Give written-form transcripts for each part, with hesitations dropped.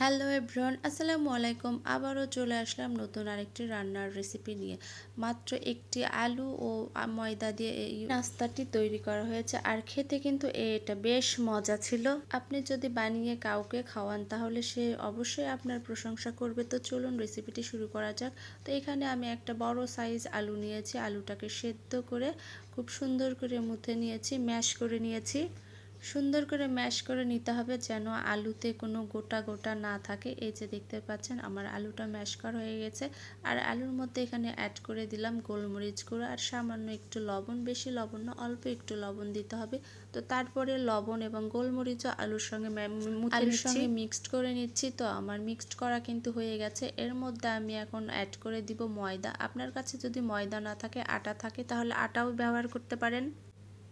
Hello everyone, আসসালামু আলাইকুম। আবারও চলে আসলাম নতুন আরেকটি রান্নার রেসিপি নিয়ে। মাত্র একটি আলু ও ময়দা দিয়ে এই নাস্তাটি তৈরি করা হয়েছে, আর খেতে কিন্তু এটা বেশ মজা ছিল। আপনি যদি বানিয়ে কাউকে খাওয়ান তাহলে সে অবশ্যই আপনার প্রশংসা করবে। তো চলুন রেসিপিটি শুরু করা যাক। তো এখানে আমি একটা বড় সাইজ আলু নিয়েছি। আলুটাকে সেদ্ধ করে খুব সুন্দর করে মুথে নিয়েছি, ম্যাশ করে নিয়েছি। সুন্দর করে ম্যাশ করে নিতে হবে যেন আলুতে কোনো গোটা গোটা না থাকে। এই যে দেখতে পাচ্ছেন আমার আলুটা ম্যাশ করা হয়ে গেছে। আর আলুর মধ্যে এখানে অ্যাড করে দিলাম গোলমরিচ গুঁড়ো আর সামান্য একটু লবণ, বেশি লবণ না, অল্প একটু লবণ দিতে হবে। তো তারপরে লবণ এবং গোলমরিচও আলুর সঙ্গে মিক্সড করে নিচ্ছি। তো আমার মিক্সড করা কিন্তু হয়ে গেছে। এর মধ্যে আমি এখন অ্যাড করে দিব ময়দা। আপনার কাছে যদি ময়দা না থাকে, আটা থাকে, তাহলে আটাও ব্যবহার করতে পারেন।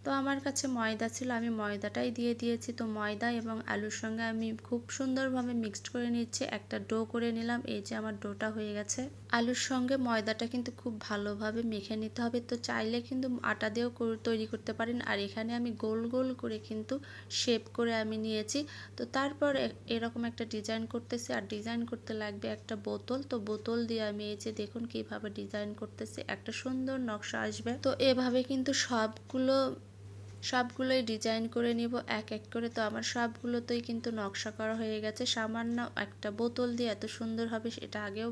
তো আমার কাছে ময়দা ছিল, আমি ময়দাটাই দিয়ে দিয়েছি। তো ময়দা এবং আলুর সঙ্গে আমি খুব সুন্দরভাবে মিক্সড করে নিচ্ছি, একটা ডো করে নিলাম। এই যে আমার ডোটা হয়ে গেছে। আলুর সঙ্গে ময়দাটা কিন্তু খুব ভালোভাবে মেখে নিতে হবে। তো চাইলে কিন্তু আটা দিয়েও তৈরি করতে পারেন। আর এখানে আমি গোল গোল করে কিন্তু শেপ করে আমি নিয়েছি। তো তারপর এরকম একটা ডিজাইন করতেছি, আর ডিজাইন করতে লাগবে একটা বোতল। তো বোতল দিয়ে আমি এই যে দেখুন কিভাবে ডিজাইন করতেছি, একটা সুন্দর নকশা আসবে। তো এভাবে কিন্তু সবগুলোই ডিজাইন করে নিব এক এক করে। তো আমার সবগুলোতেই কিন্তু নকশা করা হয়ে গেছে। সামান্য একটা বোতল দিয়ে এত সুন্দর হবে সেটা আগেও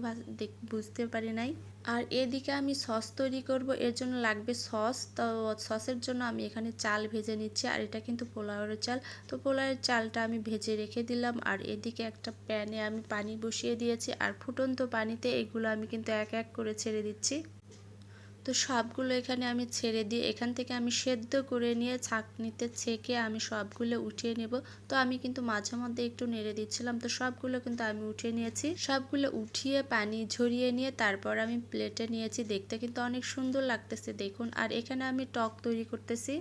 বুঝতে পারি নাই। আর এদিকে আমি সস তৈরি করব, এর জন্য লাগবে সস। তো সসের জন্য আমি এখানে চাল ভেজে নিচ্ছি, আর এটা কিন্তু পোলাওয়ের চাল। তো পোলাওয়ের চালটা আমি ভেজে রেখে দিলাম। আর এদিকে একটা প্যানে আমি পানি বসিয়ে দিয়েছি, আর ফুটন্ত পানিতে এগুলো আমি কিন্তু এক এক করে ছেড়ে দিচ্ছি। তো সবগুলো এখানে আমি ছেড়ে দিয়ে এখান থেকে আমি সেদ্ধ করে নিয়ে ছাঁকনিতে ছেঁকে আমি সবগুলো উঠিয়ে নেব। তো আমি কিন্তু মাঝে মধ্যে একটু নেড়ে দিচ্ছিলাম। তো সবগুলো কিন্তু আমি উঠিয়ে নিয়েছি। সবগুলো উঠিয়ে পানি ঝরিয়ে নিয়ে তারপর আমি প্লেটে নিয়েছি। দেখতে কিন্তু অনেক সুন্দর লাগতেছে দেখুন। আর এখানে আমি টক তৈরি করতেছি,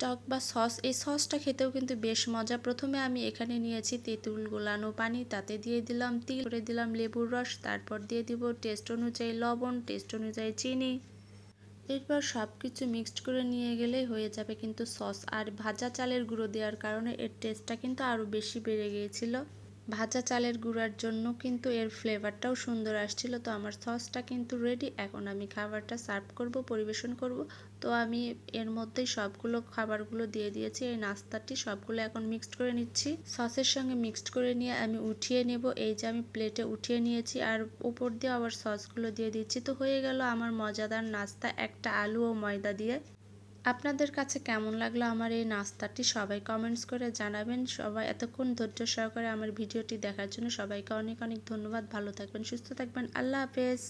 টক বা সস। এই সসটা খেতেও কিন্তু বেশ মজা। প্রথমে আমি এখানে নিয়েছি তেঁতুল গোলানো পানি, তাতে দিয়ে দিলাম তিল, করে দিলাম লেবুর রস, তারপর দিয়ে দিব টেস্ট অনুযায়ী লবণ, টেস্ট অনুযায়ী চিনি। এরপর সব কিছু মিক্সড করে নিয়ে গেলেই হয়ে যাবে কিন্তু সস। আর ভাজা চালের গুঁড়ো দেওয়ার কারণে এর টেস্টটা কিন্তু আরও বেশি বেড়ে গিয়েছিল। ভাজা চালের গুঁড়ার জন্য কিন্তু এর ফ্লেভারটাও সুন্দর আসছিল। তো আমার সসটা কিন্তু রেডি। এখন আমি খাবারটা সার্ভ করব, পরিবেশন করব। তো আমি এর মধ্যেই সবগুলো খাবারগুলো দিয়ে দিয়েছি। এই নাস্তাটি সবগুলো এখন মিক্সড করে নিচ্ছি, সসের সঙ্গে মিক্সড করে নিয়ে আমি উঠিয়ে নেব। এই যে আমি প্লেটে উঠিয়ে নিয়েছি, আর উপর দিয়ে আবার সসগুলো দিয়ে দিচ্ছি। তো হয়ে গেল আমার মজাদার নাস্তা, একটা আলু ও ময়দা দিয়ে। আপনাদের কাছে কেমন লাগলো আমার এই নাস্তাটি সবাই কমেন্টস করে জানাবেন। সবাই এতক্ষণ ধৈর্য সহকারে আমার ভিডিওটি দেখার জন্য সবাইকে অনেক অনেক ধন্যবাদ। ভালো থাকবেন, সুস্থ থাকবেন, আল্লাহ হাফেজ।